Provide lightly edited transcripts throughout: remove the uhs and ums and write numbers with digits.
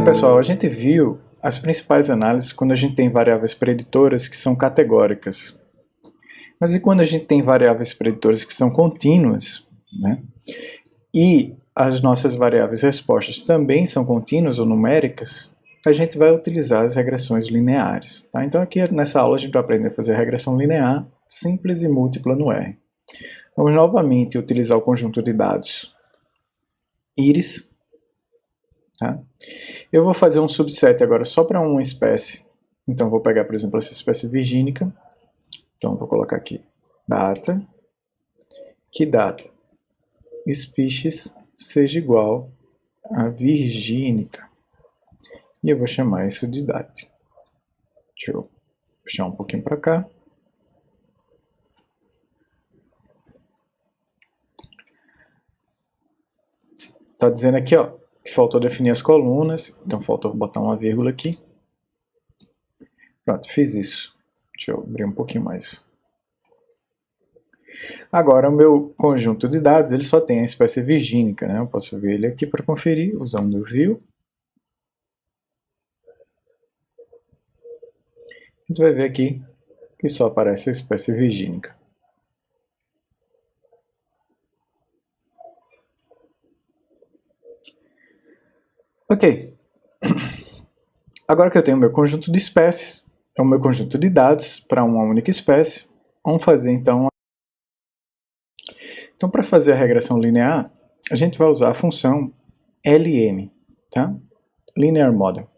pessoal, a gente viu as principais análises quando a gente tem variáveis preditoras que são categóricas. Mas e quando a gente tem variáveis preditoras que são contínuas, né? E as nossas variáveis respostas também são contínuas ou numéricas, a gente vai utilizar as regressões lineares. Tá? Então aqui nessa aula a gente vai aprender a fazer regressão linear, simples e múltipla no R. Vamos novamente utilizar o conjunto de dados íris. Tá? Eu vou fazer um subset agora só para uma espécie. Então vou pegar, por exemplo, essa espécie virgínica. Então vou colocar aqui data, que data species seja igual a virgínica. E eu vou chamar isso de date. Deixa eu puxar um pouquinho para cá. Está dizendo aqui, ó, que faltou definir as colunas, então faltou botar uma vírgula aqui. Pronto, fiz isso. Deixa eu abrir um pouquinho mais. Agora o meu conjunto de dados ele só tem a espécie virgínica, né? Eu posso ver ele aqui para conferir usando o view. A gente vai ver aqui que só aparece a espécie virgínica. Ok. Agora que eu tenho o meu conjunto de espécies, é o meu conjunto de dados para uma única espécie, vamos fazer então. Então, para fazer a regressão linear, a gente vai usar a função LM, tá? Linear Model.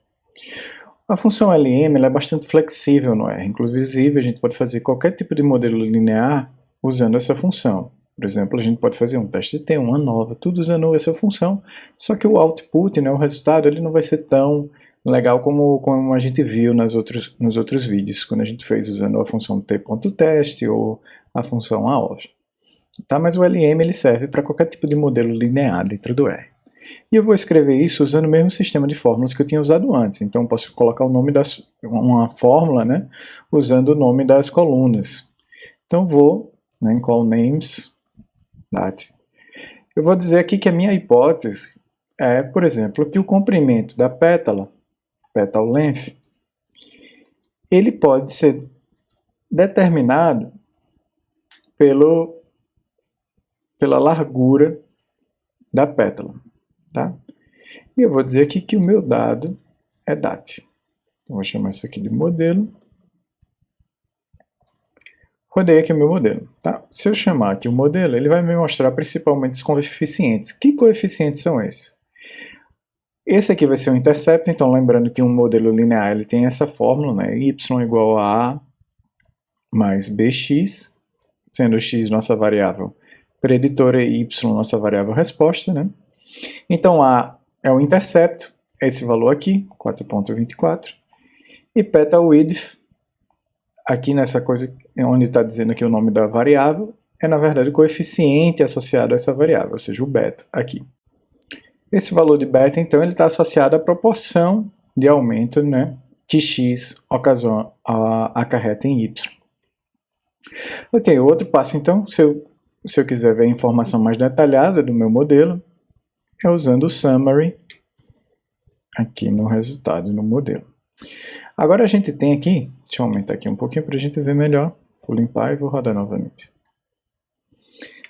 A função LM ela é bastante flexível no R, inclusive a gente pode fazer qualquer tipo de modelo linear usando essa função. Por exemplo, a gente pode fazer um teste T, uma nova, tudo usando essa função, só que o output, né, o resultado, ele não vai ser tão legal como a gente viu nos outros vídeos, quando a gente fez usando a função T.test ou a função AOV. Tá? Mas o LM ele serve para qualquer tipo de modelo linear dentro do R. E eu vou escrever isso usando o mesmo sistema de fórmulas que eu tinha usado antes. Então eu posso colocar o nome uma fórmula, né, usando o nome das colunas. Então vou, né, em call names, date. Eu vou dizer aqui que a minha hipótese é, por exemplo, que o comprimento da pétala, petal length, ele pode ser determinado pela largura da pétala. Tá? E eu vou dizer aqui que o meu dado é date. Então, vou chamar isso aqui de modelo. Rodei aqui o meu modelo. Tá? Se eu chamar aqui o modelo, ele vai me mostrar principalmente os coeficientes. Que coeficientes são esses? Esse aqui vai ser o intercepto, então lembrando que um modelo linear ele tem essa fórmula, né? Y igual a mais bx, sendo x nossa variável preditora e y nossa variável resposta, né? Então A é o intercepto, esse valor aqui, 4.24, e petal width, aqui nessa coisa onde está dizendo aqui o nome da variável, é na verdade o coeficiente associado a essa variável, ou seja, o beta aqui. Esse valor de beta, então, ele está associado à proporção de aumento, né, que x acarreta em y. Ok, outro passo, então, se eu quiser ver a informação mais detalhada do meu modelo, é usando o summary aqui no resultado, no modelo. Agora a gente tem aqui, deixa eu aumentar aqui um pouquinho para a gente ver melhor, vou limpar e vou rodar novamente.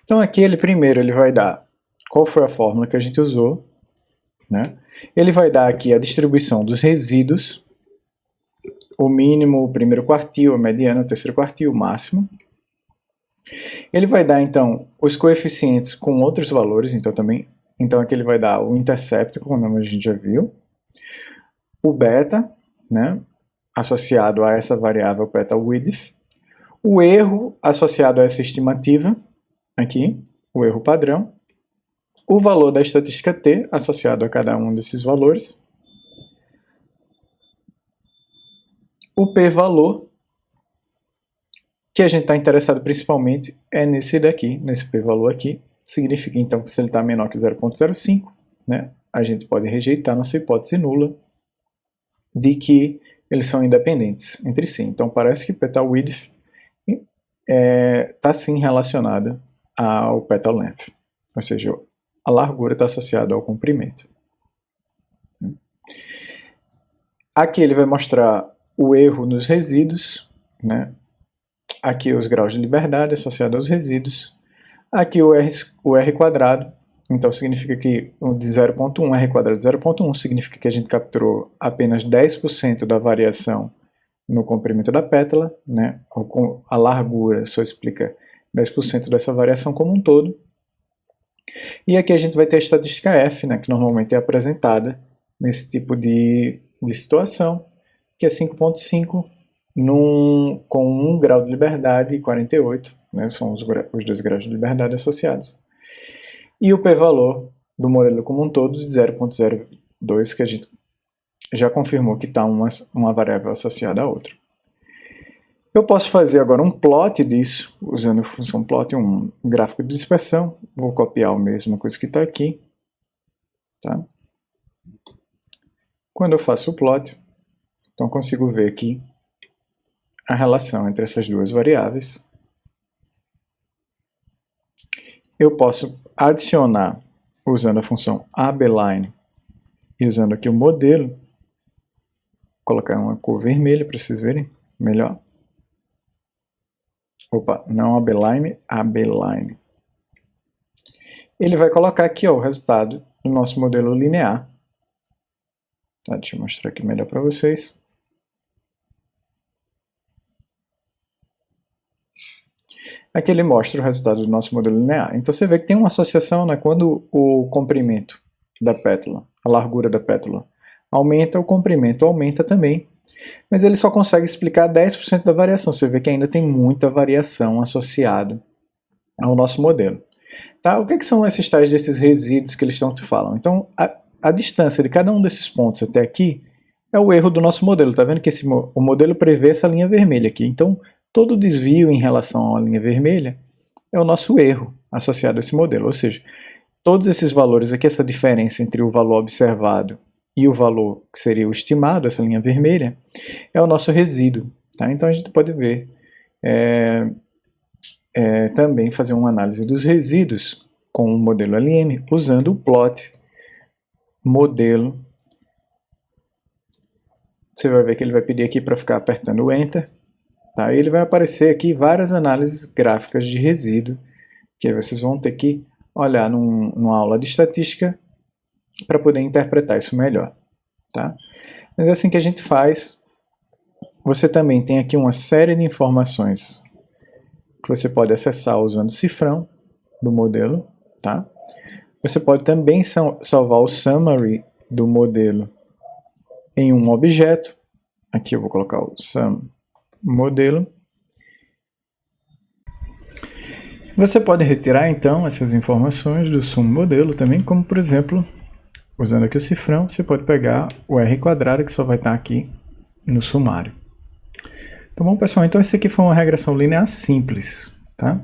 Então aqui primeiro ele vai dar qual foi a fórmula que a gente usou, né? Ele vai dar aqui a distribuição dos resíduos, o mínimo, o primeiro quartil, a mediana, o terceiro quartil, o máximo. Ele vai dar então os coeficientes com outros valores, então aqui ele vai dar o intercept, como a gente já viu, o beta, né, associado a essa variável petal width, o erro associado a essa estimativa, aqui, o erro padrão, o valor da estatística T associado a cada um desses valores, o p-valor, que a gente está interessado principalmente é nesse daqui, nesse p-valor aqui, significa então que se ele está menor que 0.05, né, a gente pode rejeitar nossa hipótese nula de que eles são independentes entre si. Então parece que petal width está sim relacionada ao petal length, ou seja, a largura está associada ao comprimento. Aqui ele vai mostrar o erro nos resíduos, né? Aqui os graus de liberdade associados aos resíduos. Aqui o R quadrado, então significa que o de 0.1, R quadrado de 0.1, significa que a gente capturou apenas 10% da variação no comprimento da pétala, né? A largura só explica 10% dessa variação como um todo. E aqui a gente vai ter a estatística F, né, que normalmente é apresentada nesse tipo de situação, que é 5.5 com 1 grau de liberdade e 48, né, são os 2 graus de liberdade associados. E o p-valor do modelo como um todo de 0.02, que a gente já confirmou que está uma variável associada à outra. Eu posso fazer agora um plot disso, usando a função plot, um gráfico de dispersão. Vou copiar a mesma coisa que está aqui. Tá? Quando eu faço o plot, então consigo ver aqui a relação entre essas duas variáveis. Eu posso adicionar, usando a função abline, e usando aqui o modelo, colocar uma cor vermelha para vocês verem melhor. Opa, não abline, abline. Ele vai colocar aqui ó, o resultado do nosso modelo linear. Tá, deixa eu mostrar aqui melhor para vocês. Aqui ele mostra o resultado do nosso modelo linear. Então você vê que tem uma associação, né, quando o comprimento da pétala, a largura da pétala aumenta, o comprimento aumenta também. Mas ele só consegue explicar 10% da variação. Você vê que ainda tem muita variação associada ao nosso modelo. Tá? O que são esses tais desses resíduos que eles tanto falam? Então, a distância de cada um desses pontos até aqui é o erro do nosso modelo. Tá vendo que o modelo prevê essa linha vermelha aqui. Então, todo desvio em relação à linha vermelha é o nosso erro associado a esse modelo. Ou seja, todos esses valores aqui, essa diferença entre o valor observado e o valor que seria o estimado, essa linha vermelha, é o nosso resíduo. Tá? Então a gente pode ver, também fazer uma análise dos resíduos com o modelo LM, usando o plot modelo. Você vai ver que ele vai pedir aqui para ficar apertando o Enter. Tá? E ele vai aparecer aqui várias análises gráficas de resíduo, que aí vocês vão ter que olhar numa aula de estatística para poder interpretar isso melhor. Tá? Mas é assim que a gente faz. Você também tem aqui uma série de informações que você pode acessar usando o cifrão do modelo. Tá? Você pode também salvar o summary do modelo em um objeto. Aqui eu vou colocar o sum modelo. Você pode retirar então essas informações do sum modelo também, como por exemplo, usando aqui o cifrão, você pode pegar o R quadrado que só vai estar aqui no sumário. Então bom pessoal, então isso aqui foi uma regressão linear simples, tá?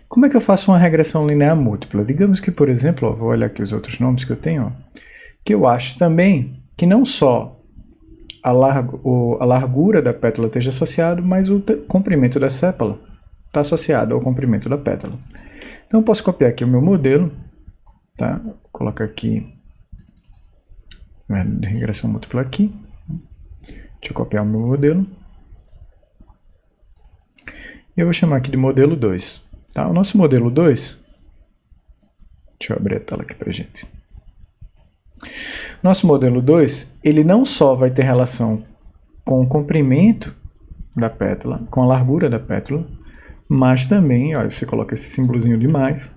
Como é que eu faço uma regressão linear múltipla? Digamos que, por exemplo, ó, vou olhar aqui os outros nomes que eu tenho, ó, que eu acho também que não só a largura da pétala esteja associado, mas o comprimento da sépala está associado ao comprimento da pétala. Então eu posso copiar aqui o meu modelo, tá? Vou colocar aqui regressão múltipla aqui. Deixa eu copiar o meu modelo. E eu vou chamar aqui de modelo 2. Tá? O nosso modelo 2, deixa eu abrir a tela aqui para a gente. Nosso modelo 2, ele não só vai ter relação com o comprimento da pétala, com a largura da pétala, mas também, olha, você coloca esse símbolozinho de mais,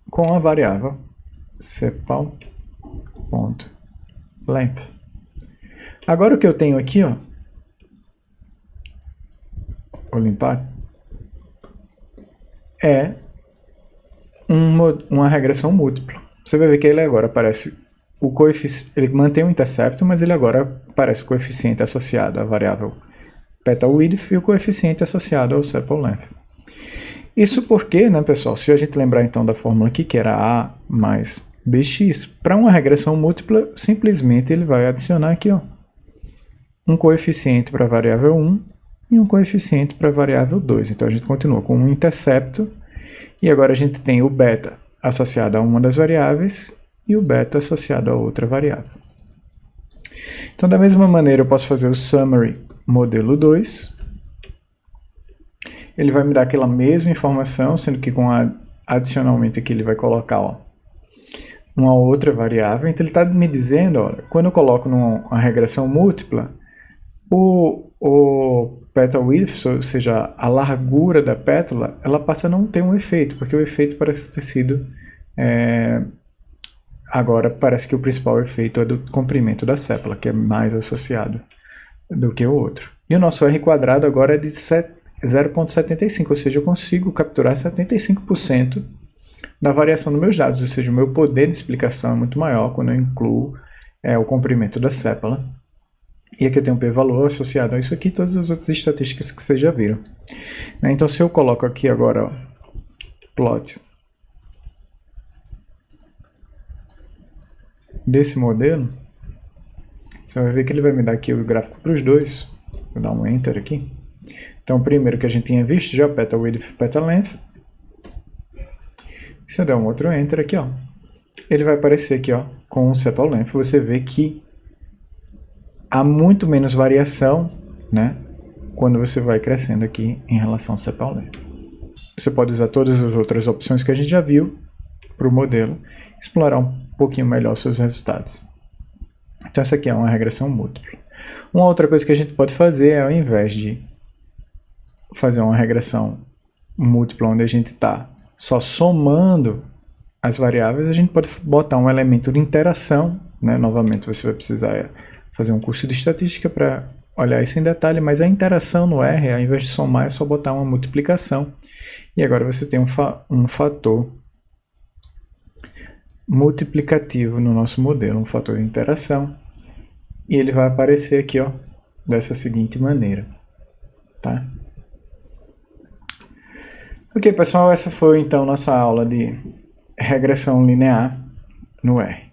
com a variável sepal.length. Agora o que eu tenho aqui, ó, vou limpar, é uma regressão múltipla. Você vai ver que ele agora aparece o coeficiente, ele mantém o intercepto, mas ele agora aparece o coeficiente associado à variável petal width e o coeficiente associado ao sepal length. Isso porque, né, pessoal, se a gente lembrar então da fórmula aqui, que era A mais BX, para uma regressão múltipla, simplesmente ele vai adicionar aqui, ó, um coeficiente para a variável 1 e um coeficiente para a variável 2. Então a gente continua com um intercepto e agora a gente tem o beta associado a uma das variáveis e o beta associado a outra variável. Então, da mesma maneira, eu posso fazer o summary modelo 2. Ele vai me dar aquela mesma informação, sendo que adicionalmente aqui ele vai colocar uma outra variável. Então, ele está me dizendo, olha, quando eu coloco numa regressão múltipla, o petal width, ou seja, a largura da pétala, ela passa a não ter um efeito, porque o efeito parece ter sido... agora parece que o principal efeito é do comprimento da sépala, que é mais associado do que o outro. E o nosso R quadrado agora é de 0,75, ou seja, eu consigo capturar 75% da variação dos meus dados, ou seja, o meu poder de explicação é muito maior quando eu incluo o comprimento da sépala. E aqui eu tenho um p-valor associado a isso aqui e todas as outras estatísticas que vocês já viram. Então, se eu coloco aqui agora, plot desse modelo, você vai ver que ele vai me dar aqui o gráfico para os dois. Vou dar um Enter aqui. Então, o primeiro que a gente tinha visto já, petal width, petal length. Se eu der um outro Enter aqui, ó, ele vai aparecer aqui, ó, com o sepal length. Você vê que há muito menos variação, né, quando você vai crescendo aqui em relação ao sepal length. Você pode usar todas as outras opções que a gente já viu para o modelo, explorar um pouquinho melhor os seus resultados. Então essa aqui é uma regressão múltipla. Uma outra coisa que a gente pode fazer é, ao invés de fazer uma regressão múltipla onde a gente está só somando as variáveis, a gente pode botar um elemento de interação, né? Novamente você vai precisar fazer um curso de estatística para olhar isso em detalhe, mas a interação no R, ao invés de somar, é só botar uma multiplicação. E agora você tem um fator multiplicativo no nosso modelo, um fator de interação. E ele vai aparecer aqui, ó, dessa seguinte maneira. Tá? Ok, pessoal, essa foi então nossa aula de regressão linear no R.